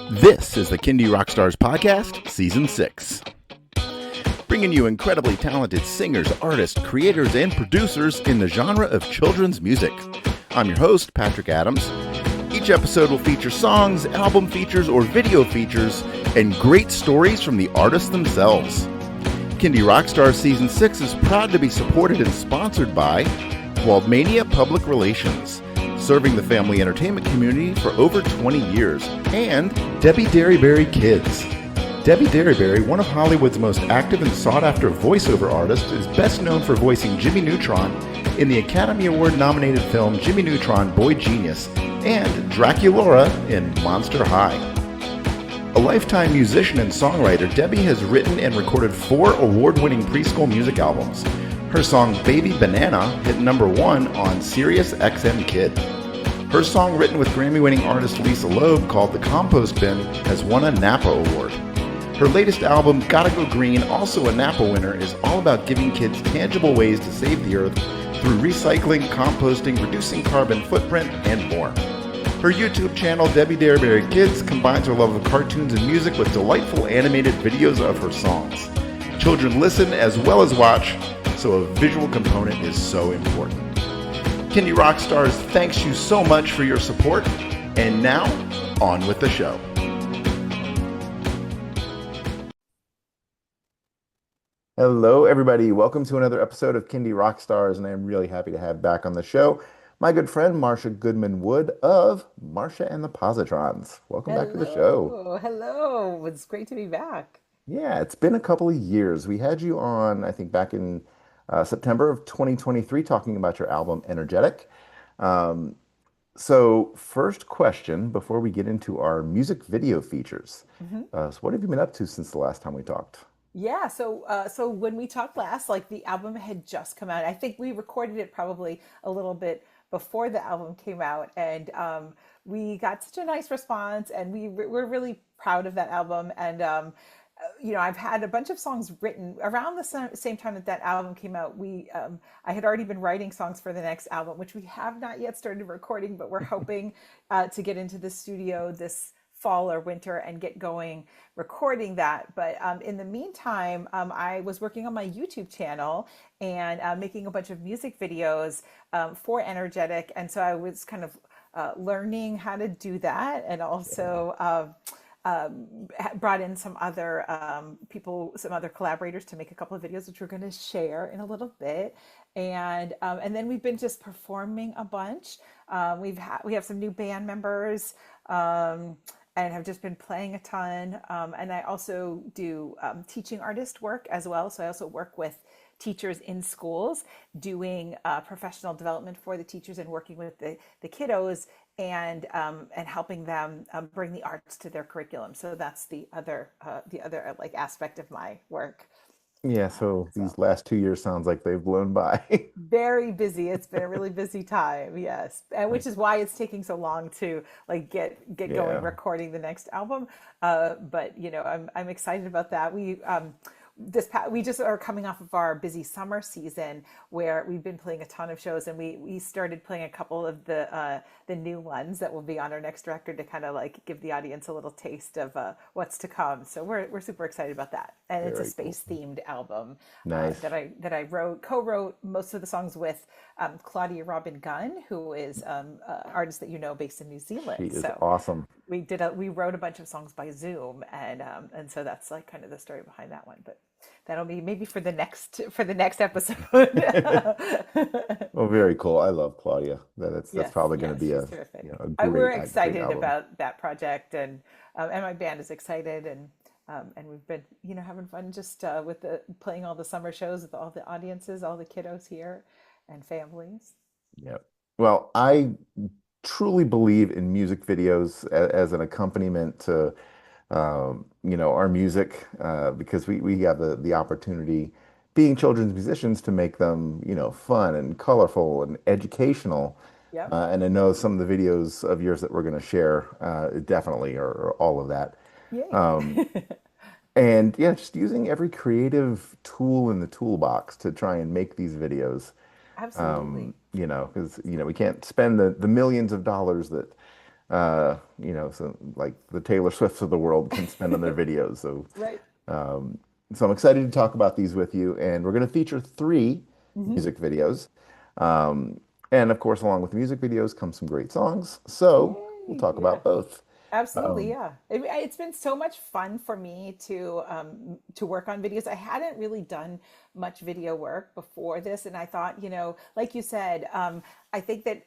This is the Kindie Rockstars Podcast, Season 6. Bringing you incredibly talented singers, artists, creators, and producers in the genre of children's music. I'm your host, Patrick Adams. Each episode will feature songs, album features, or video features, and great stories from the artists themselves. Kindie Rockstars Season 6 is proud to be supported and sponsored by Waldmania Public Relations, serving the family entertainment community for over 20 years, and Debbie Derryberry Kids. Debbie Derryberry, one of Hollywood's most active and sought-after voiceover artists, is best known for voicing Jimmy Neutron in the Academy Award-nominated film Jimmy Neutron, Boy Genius, and Draculaura in Monster High. A lifetime musician and songwriter, Debbie has written and recorded 4 award-winning preschool music albums. Her song Baby Banana hit #1 on Sirius XM Kid. Her song, written with Grammy-winning artist Lisa Loeb, called The Compost Bin, has won a Napa Award. Her latest album, Gotta Go Green, also a Napa winner, is all about giving kids tangible ways to save the earth through recycling, composting, reducing carbon footprint, and more. Her YouTube channel, Debbie Derryberry Kids, combines her love of cartoons and music with delightful animated videos of her songs. Children listen as well as watch, so a visual component is so important. Kindie Rockstars thanks you so much for your support, and now, on with the show. Hello, everybody. Welcome to another episode of Kindie Rockstars, and I am really happy to have back on the show my good friend Marsha Goodman-Wood of Marsha and the Positrons. Welcome back to the show. Hello. It's great to be back. Yeah, it's been a couple of years. We had you on, I think, back in September of 2023, talking about your album Energetic. Um, so, first question before we get into our music video features. hmm So what have you been up to since the last time we talked? Yeah, so when we talked last, like the album had just come out. I think we recorded it probably a little bit before the album came out, and we got such a nice response, and we're really proud of that album. And I've had a bunch of songs written around the same time that that album came out. I had already been writing songs for the next album, which we have not yet started recording, but we're hoping to get into the studio this fall or winter and get going recording that. But in the meantime, I was working on my YouTube channel and making a bunch of music videos for Energetic. And so I was kind of learning how to do that, and Yeah. also brought in some other people, some other collaborators to make a couple of videos, which we're going to share in a little bit. And then we've been just performing a bunch. We have some new band members. And have just been playing a ton. And I also do teaching artist work as well. So I also work with teachers in schools, doing professional development for the teachers and working with the kiddos, and helping them bring the arts to their curriculum. So that's the other like aspect of my work. Yeah, so So these last 2 years sounds like they've blown by. very busy. It's been a really busy time, yes, and which is why it's taking so long to like get going Yeah. recording the next album. But I'm excited about that. We just are coming off of our busy summer season where we've been playing a ton of shows, and we started playing a couple of the new ones that will be on our next record to kind of like give the audience a little taste of what's to come. So we're super excited about that, and it's a Very cool. space themed album Nice. that I co-wrote most of the songs with Claudia Robin Gunn, who is an artist that you know based in New She Zealand. is So awesome. we wrote a bunch of songs by Zoom, and so that's like kind of the story behind that one. But that'll be maybe for the next episode. Well, very cool. I love Claudia. That's Yes, probably going to yes, be she's a terrific. a We're great excited album. about that project, and my band is excited, and we've been having fun just with the playing all the summer shows with all the audiences, all the kiddos here, and families. Yeah. Well, I truly believe in music videos as an accompaniment to our music, because we have the opportunity, being children's musicians, to make them, fun and colorful and educational. Yep. And I know some of the videos of yours that we're going to share definitely are all of that. Yay. Um, and yeah, just using every creative tool in the toolbox to try and make these videos. Absolutely. Because we can't spend the millions of dollars that So like the Taylor Swifts of the world can spend on their videos. So, Right. um, so I'm excited to talk about these with you, and we're going to feature three Hmm. music videos. Um, and of course, along with music videos come some great songs. So we'll Yay. talk Yeah. about both. Absolutely, Um, yeah. It's been so much fun for me to work on videos. I hadn't really done much video work before this, and I thought, like you said, I think that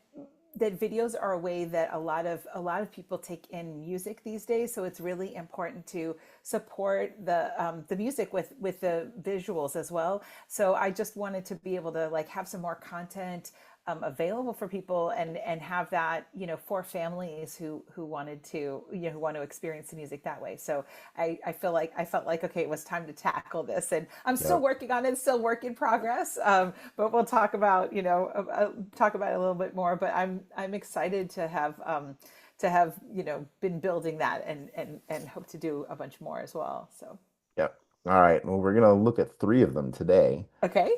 videos are a way that a lot of people take in music these days. So it's really important to support the music with the visuals as well. So I just wanted to be able to like have some more content available for people and have that for families who wanted to who want to experience the music that way. So I felt like okay, it was time to tackle this, and I'm still yep. working on it, still work in progress. But we'll talk about talk about it a little bit more. But I'm excited to have been building that and hope to do a bunch more as well. So Yep. All right. Well, we're going to look at three of them today. okay,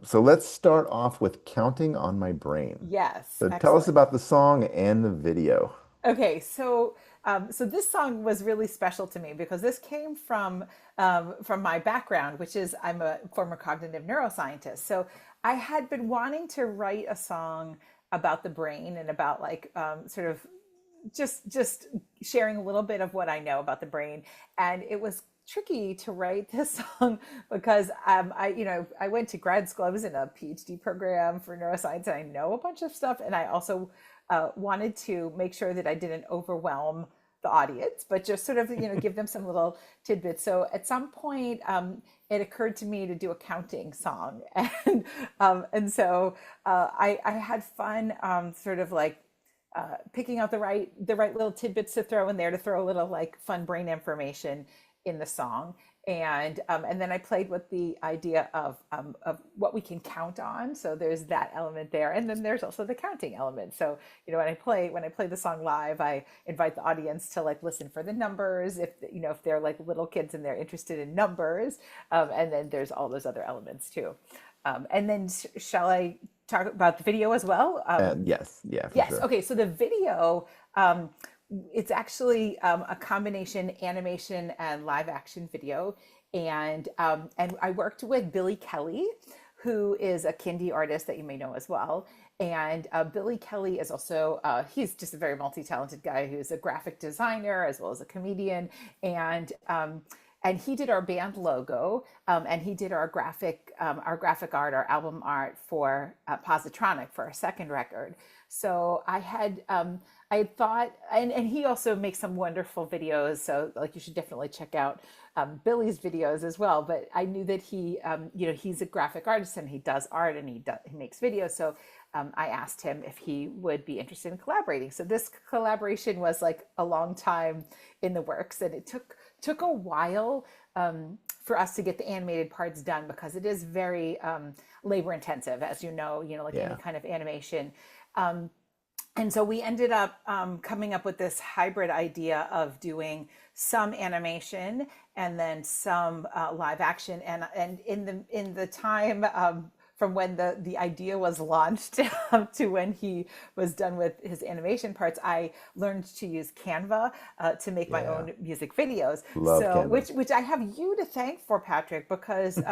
So let's start off with Counting on My Brain. yes, So tell us excellent. about the song and the video. Okay, so this song was really special to me because this came from my background, which is I'm a former cognitive neuroscientist. So I had been wanting to write a song about the brain and about like sort of just sharing a little bit of what I know about the brain, and it was tricky to write this song because I went to grad school. I was in a PhD program for neuroscience, and I know a bunch of stuff, and I also wanted to make sure that I didn't overwhelm the audience, but just sort of give them some little tidbits. So at some point, it occurred to me to do a counting song, and so I had fun, sort of like picking out the right little tidbits to throw in there to throw a little like fun brain information in the song. And then I played with the idea of what we can count on. So there's that element there, and then there's also the counting element. So when I play the song live, I invite the audience to like listen for the numbers if they're like little kids and they're interested in numbers, and then there's all those other elements too. And then shall I talk about the video as well? Yes, yeah, for Yes. sure. Okay. So the video, it's actually a combination animation and live action video, and I worked with Billy Kelly, who is a Kindie artist that you may know as well. And Billy Kelly is also he's just a very multi-talented guy who's a graphic designer as well as a comedian, and and he did our band logo, and he did our graphic art, our album art for Positronic for our second record. So I had thought, and he also makes some wonderful videos. So like you should definitely check out Billy's videos as well. But I knew that he's a graphic artist and he does art and he makes videos. So I asked him if he would be interested in collaborating. So this collaboration was like a long time in the works, and it took a while for us to get the animated parts done because it is very labor intensive, as like any Yeah. kind of animation. And so we ended up coming up with this hybrid idea of doing some animation and then some live action. And in the time from when the idea was launched to when he was done with his animation parts, I learned to use Canva to make my Yeah. own music videos. Love So Canva. which I have you to thank for, Patrick, because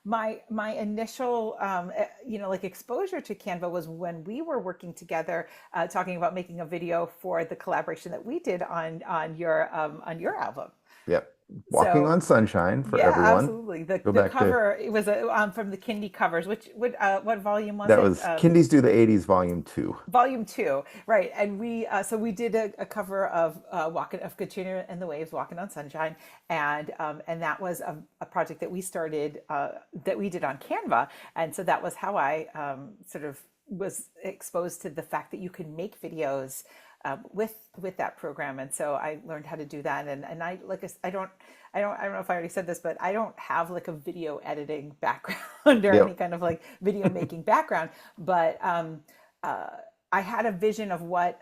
my initial like exposure to Canva was when we were working together, talking about making a video for the collaboration that we did on your album. Yep. Walking So on Sunshine for yeah, everyone. absolutely. The Go the back to cover, it was from the Kindie covers. Which what volume was that it? was Kindies Do the 80s Volume 2. Volume two, right? And we did a cover of Walking of Katrina and the Waves, Walking on Sunshine, and that was a project that we started that we did on Canva, and so that was how I sort of was exposed to the fact that you can make videos with that program, and so I learned how to do that. And I like I don't know if I already said this, but I don't have like a video editing background or any Yep. kind of like video making background, but uh, I had a vision of what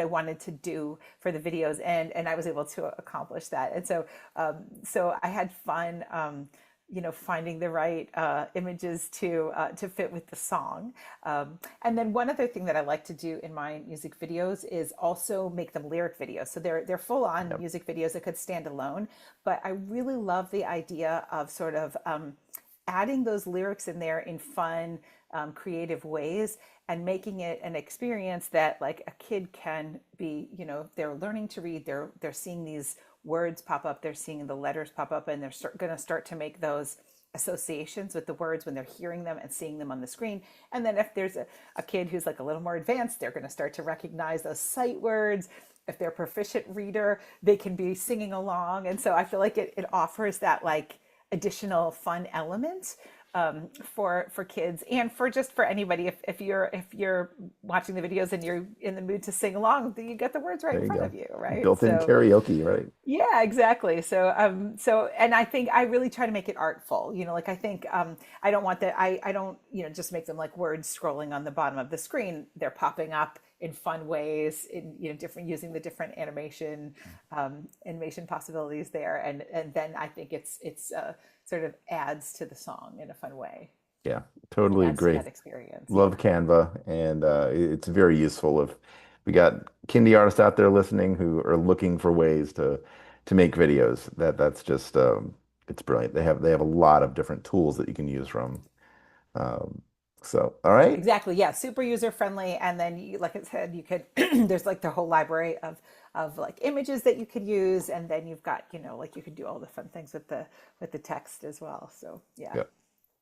I wanted to do for the videos, and I was able to accomplish that. And so I had fun finding the right images to fit with the song. And then one other thing that I like to do in my music videos is also make them lyric videos. So they're full on music videos that could stand alone, but I really love the idea of sort of adding those lyrics in there in fun, creative ways, and making it an experience that like a kid can be, they're learning to read, they're seeing these words pop up, they're seeing the letters pop up, and they're going to start to make those associations with the words when they're hearing them and seeing them on the screen. And then if there's a kid who's like a little more advanced, they're going to start to recognize those sight words. If they're a proficient reader, they can be singing along. And so I feel like it offers that like additional fun element for kids, and for anybody. If you're watching the videos and you're in the mood to sing along, you get the words right in front of you, right? Built-in karaoke, right? Yeah, exactly. So and I think I really try to make it artful. Like I think I don't want that. I don't just make them like words scrolling on the bottom of the screen. They're popping up in fun ways, in different, using the different animation possibilities there, and then I think it's sort of adds to the song in a fun way. Yeah, totally agree. That experience. Love Canva, and it's very useful. If we got Kindie artists out there listening who are looking for ways to make videos, that's just it's brilliant. They have a lot of different tools that you can use from. So, all right. Exactly. Yeah. Super user friendly. And then like I said, you could, there's like the whole library of like images that you could use. And then you've got, like you could do all the fun things with the text as well. So yeah.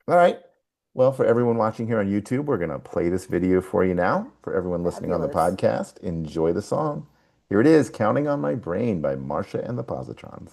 All right. Well, for everyone watching here on YouTube, we're going to play this video for you now. For everyone listening on the podcast, enjoy the song. Here it is, Counting on My Brain by Marsha and the Positrons.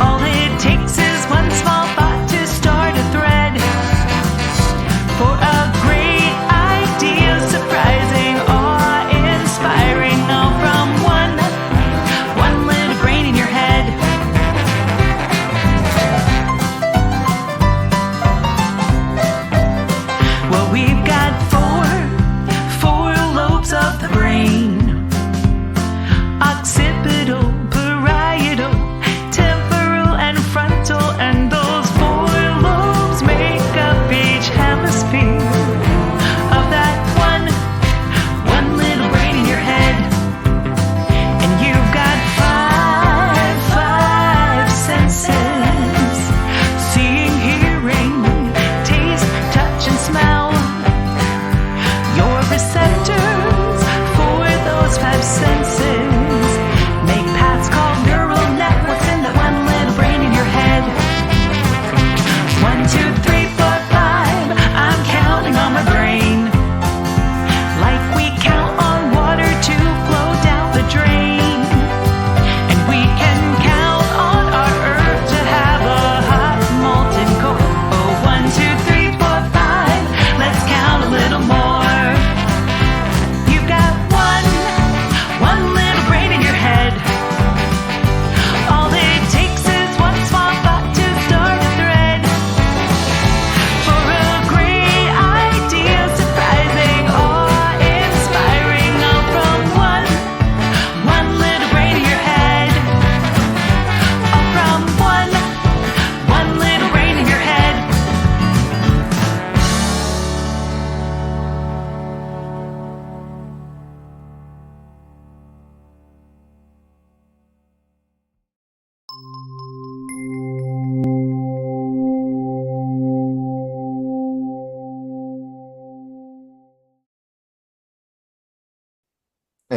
All it takes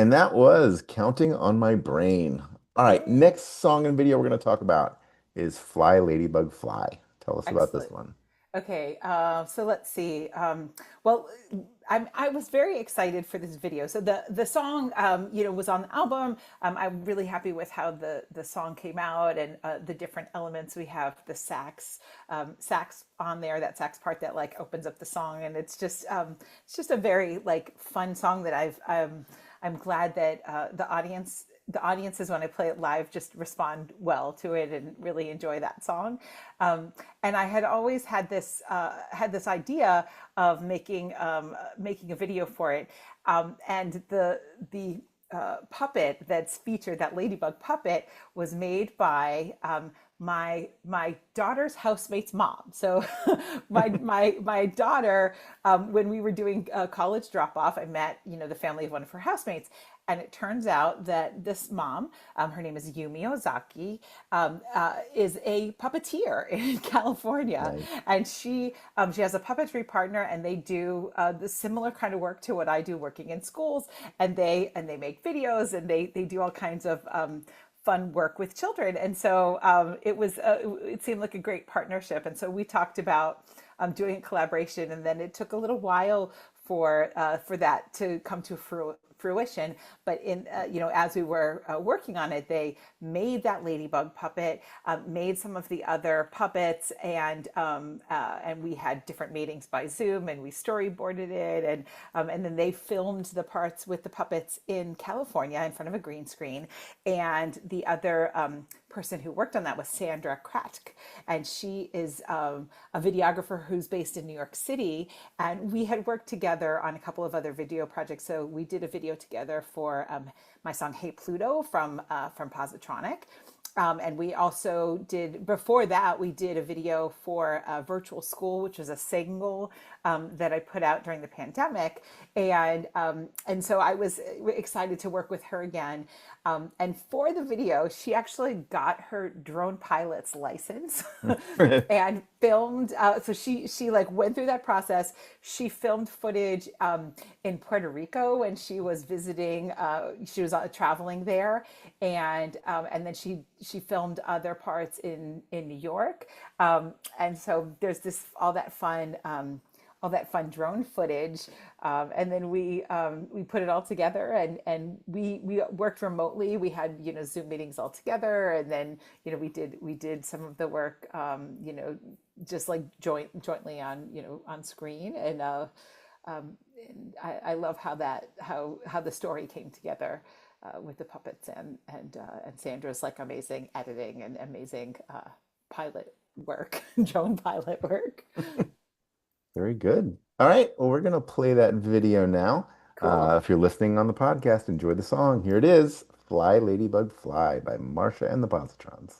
And that was Counting on My Brain. All right, Yay. next song and video we're going to talk about is Fly Ladybug Fly. Tell us about this Excellent. one. Okay, so let's see. Well, I was very excited for this video. So the song, was on the album. I'm really happy with how the song came out and the different elements. We have the sax on there, that sax part that like opens up the song, and it's just a very like fun song that I'm glad that the audiences when I play it live just respond well to it and really enjoy that song. And I had always had this idea of making a video for it, and the puppet that's featured, that ladybug puppet, was made by my daughter's housemate's mom. So my daughter, when we were doing college drop off, I met the family of one of her housemates. And it turns out that this mom, her name is Yumi Ozaki, is a puppeteer in California, Nice. and she has a puppetry partner, and they do the similar kind of work to what I do, working in schools, and they make videos, and they do all kinds of fun work with children. And so it seemed like a great partnership, and so we talked about doing a collaboration, and then it took a little while for that to come to fruition. But as we were working on it, they made that ladybug puppet, made some of the other puppets, and we had different meetings by Zoom, and we storyboarded it, and then they filmed the parts with the puppets in California in front of a green screen. And the other person who worked on that was Sandra Kratk, and she is a videographer who's based in New York City, and we had worked together on a couple of other video projects. So we did a video together for my song Hey Pluto from Positronic. And we also did, before that, we did a video for Virtual School, which was a single that I put out during the pandemic. And so I was excited to work with her again. And for the video, she actually got her drone pilot's license and filmed. So she like went through that process. She filmed footage in Puerto Rico when she was visiting. She was traveling there, and then she filmed other parts in New York. And so there's all that fun drone footage, and then we put it all together, and we worked remotely. We had Zoom meetings all together, and then we did some of the work just like jointly on screen, and I love how the story came together with the puppets and Sandra's like amazing editing and amazing pilot work, drone pilot work. Very good. All right. Well, we're going to play that video now. Cool. If you're listening on the podcast, enjoy the song. Here it is, Fly Ladybug Fly by Marsha and the Positrons.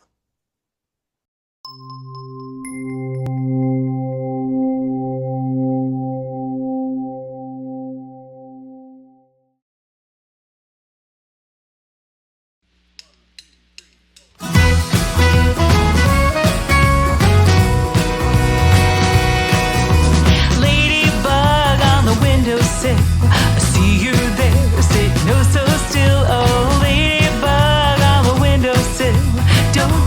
Ladybug on the windowsill, I see you there, sitting oh so still. Oh, ladybug on the windowsill, don't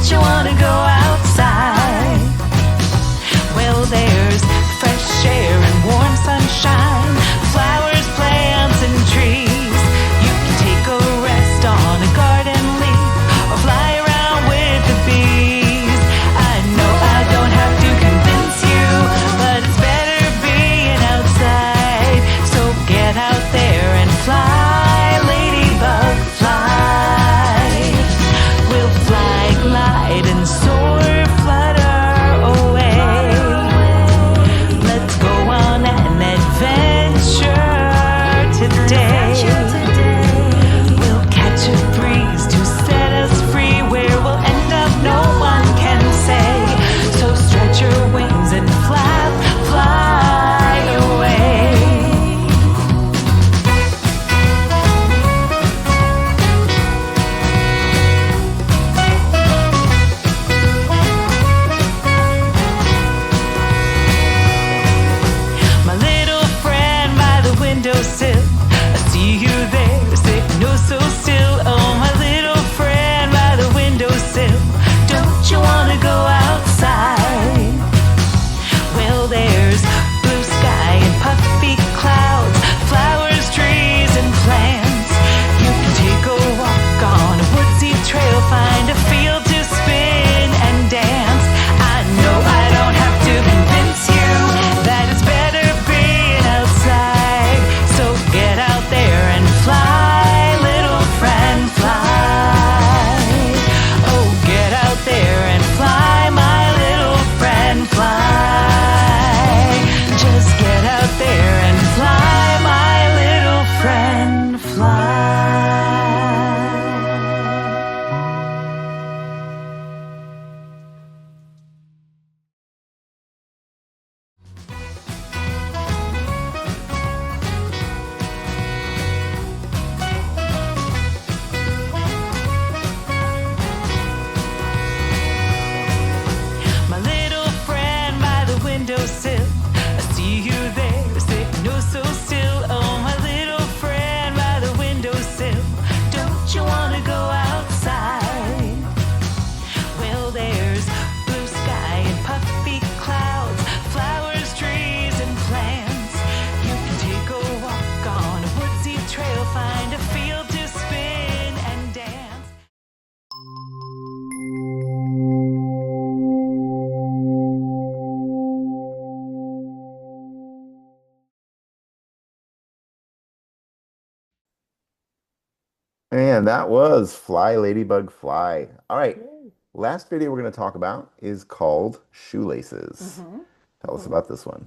And that was Fly Ladybug Fly. All right. Yay. Last video we're going to talk about is called Shoelaces. Mm-hmm. Tell us about this one.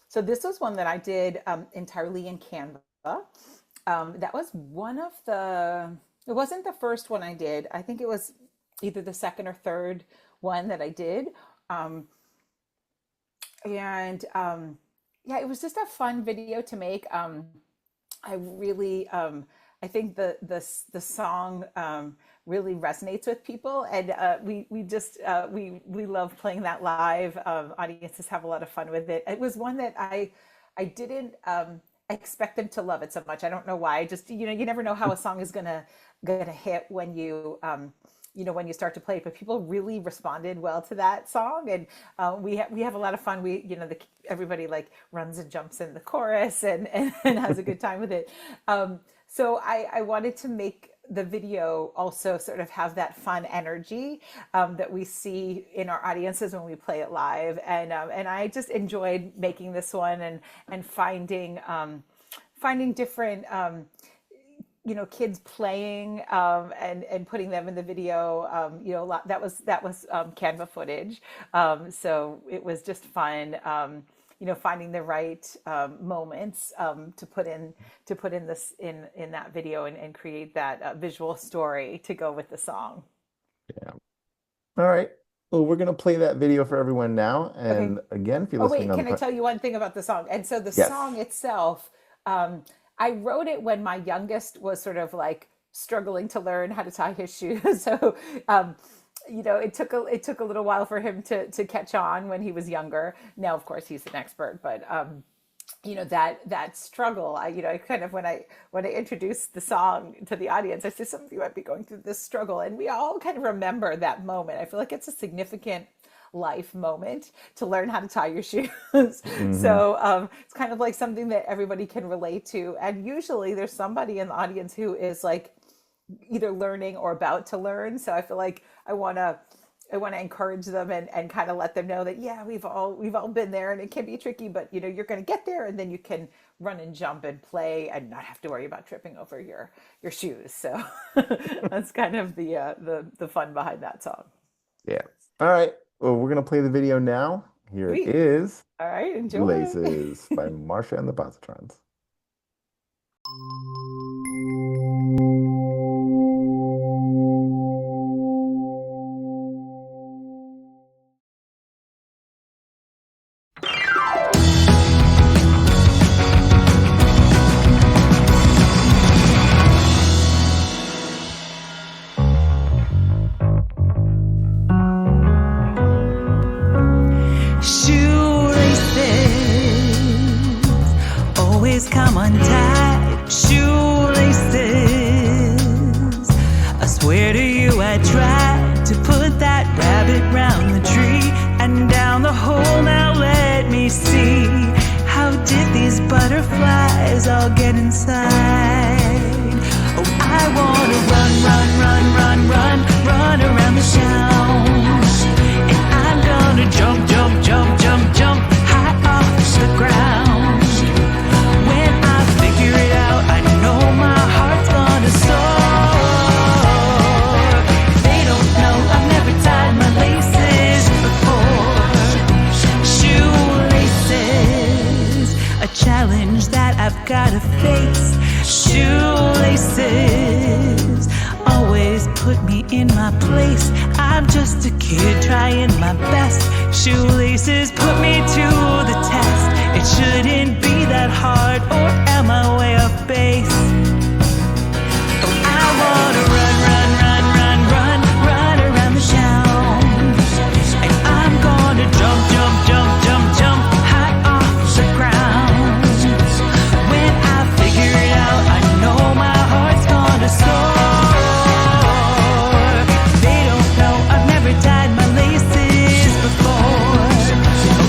So this was one that I did entirely in Canva. That was one of it wasn't the first one I did. I think it was either the second or third one that I did. Yeah, it was just a fun video to make. I really, I think the song really resonates with people, and we love playing that live. Audiences have a lot of fun with it. It was one that I didn't expect them to love it so much. I don't know why. Just you never know how a song is gonna hit when you when you start to play it, but people really responded well to that song, and we have a lot of fun. Everybody like runs and jumps in the chorus and has a good time with it. So I wanted to make the video also sort of have that fun energy that we see in our audiences when we play it live, and I just enjoyed making this one and finding different kids playing and putting them in the video. That was Canva footage. So it was just fun. Finding the right moments to put in this in that video and create that visual story to go with the song. Yeah. All right. Well, we're going to play that video for everyone now. And Okay. again, if you're Oh listening wait, on can I tell you one thing about the song? And so the Yes. song itself, I wrote it when my youngest was sort of like struggling to learn how to tie his shoes. So it took a little while for him to catch on when he was younger. Now, of course, he's an expert, but that struggle. I kind of when I introduced the song to the audience, I said some of you might be going through this struggle, and we all kind of remember that moment. I feel like it's a significant life moment to learn how to tie your shoes. Mm-hmm. So it's kind of like something that everybody can relate to, and usually there's somebody in the audience who is like either learning or about to learn. So I feel like I want to encourage them and kind of let them know that we've all been there, and it can be tricky, but you're going to get there, and then you can run and jump and play and not have to worry about tripping over your shoes. So that's kind of the fun behind that song. Yeah. All right. Well, we're going to play the video now. Here Sweet. it is. All right, enjoy. Shoelaces by Marsha and the Positrons. Come untied, shoelaces. I swear to you, I tried to put that rabbit round the tree and down the hole. Now let me see, how did these butterflies all get inside? Oh, I wanna run around the house, and I'm gonna jump high off the ground. Challenge that I've gotta face. Shoelaces always put me in my place. I'm just a kid trying my best. Shoelaces put me to the test. It shouldn't be that hard, or am I way off base? Oh, I wanna run around the town, and I'm gonna jump high off the ground. They don't know I've never tied my laces before.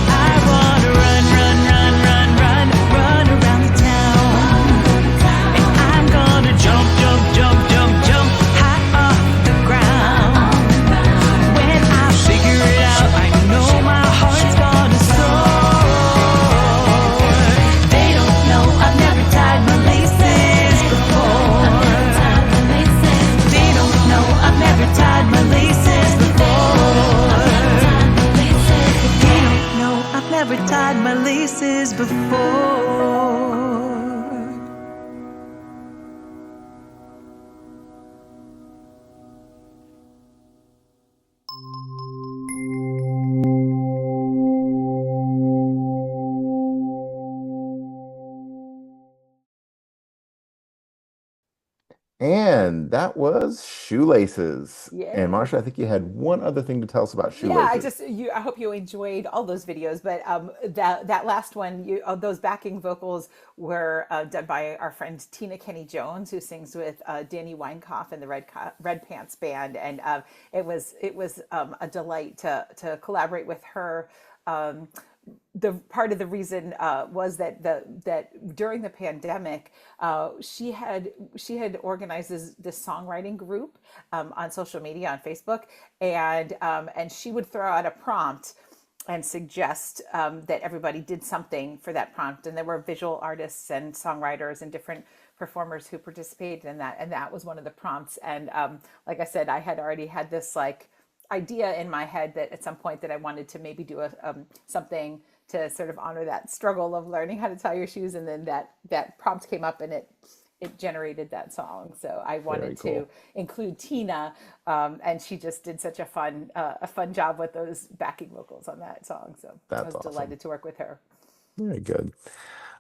I wanna run around the town, and I before. And that was Shoelaces. And Yay. Marsha, I think you had one other thing to tell us about Yeah, Shoelaces. I hope you enjoyed all those videos, but that last one, those backing vocals were done by our friend Tina Kenny Jones, who sings with Danny Weinkauf and the Red Pants Band, and it was a delight to collaborate with her. The part of the reason was that during the pandemic, she had organized this songwriting group on social media on Facebook, and she would throw out a prompt and suggest that everybody did something for that prompt, and there were visual artists and songwriters and different performers who participated in that, and that was one of the prompts. And like I said, I had already had this like idea in my head that at some point that I wanted to maybe do something to sort of honor that struggle of learning how to tie your shoes, and then that prompt came up and it generated that song. So I wanted to include Tina, and she just did such a fun job with those backing vocals on that song. So I was delighted to work with her. Very good.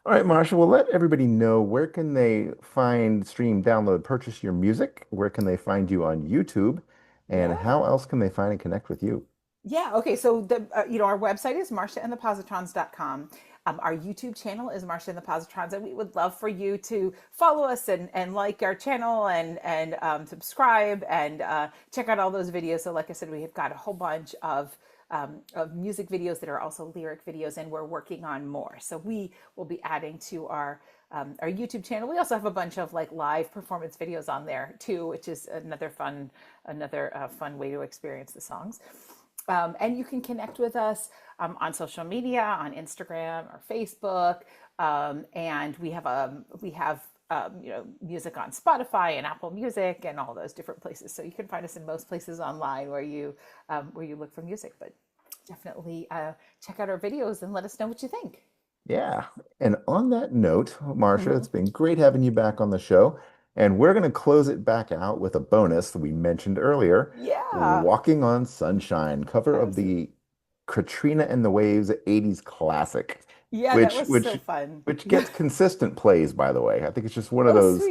All right, Marsha, well, let everybody know, where can they find, stream, download, purchase your music? Where can they find you on YouTube? And how else can they find and connect with you? Yeah. Okay. So our website is marshaandthepositrons.com. Our YouTube channel is Marsha and the Positrons, and we would love for you to follow us and like our channel and subscribe and check out all those videos. So, like I said, we have got a whole bunch of music videos that are also lyric videos, and we're working on more. So we will be adding to our YouTube channel. We also have a bunch of like live performance videos on there too, which is another fun way to experience the songs. And you can connect with us on social media, on Instagram or Facebook, and we have music on Spotify and Apple Music and all those different places. So you can find us in most places online where you look for music. But definitely check out our videos and let us know what you think. Yeah. And on that note, Marsha, it's been great having you back on the show. And we're going to close it back out with a bonus that we mentioned earlier. Yeah. Walking on Sunshine, cover of the Katrina and the Waves 80s classic. Yeah, that was so fun. Which gets consistent plays, by the way. I think it's just one of those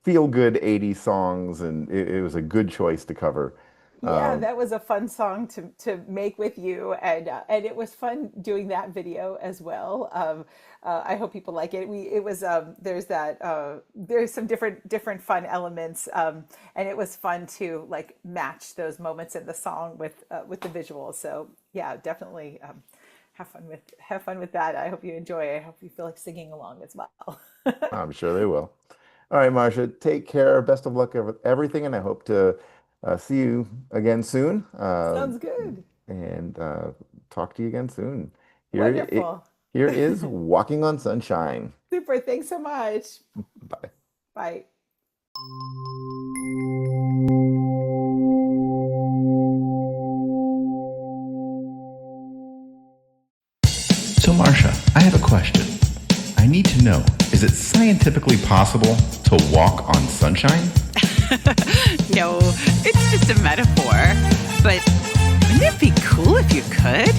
feel-good 80s songs, and it was a good choice to cover. Yeah, that was a fun song to make with you, and it was fun doing that video as well. I hope people like it. There's some different fun elements, and it was fun to like match those moments in the song with the visuals. So yeah, definitely have fun with that. I hope you enjoy it. I hope you feel like singing along as well. I'm sure they will. All right, Marsha, take care. Best of luck with everything, and I hope to see you again soon. Sounds good. And talk to you again soon. Wonderful. Here is Walking on Sunshine. Super. Thanks so much. Bye. Bye. So, Marsha, I have a question. I need to know, is it scientifically possible to walk on sunshine? No, it's just a metaphor. But wouldn't it be cool if you could?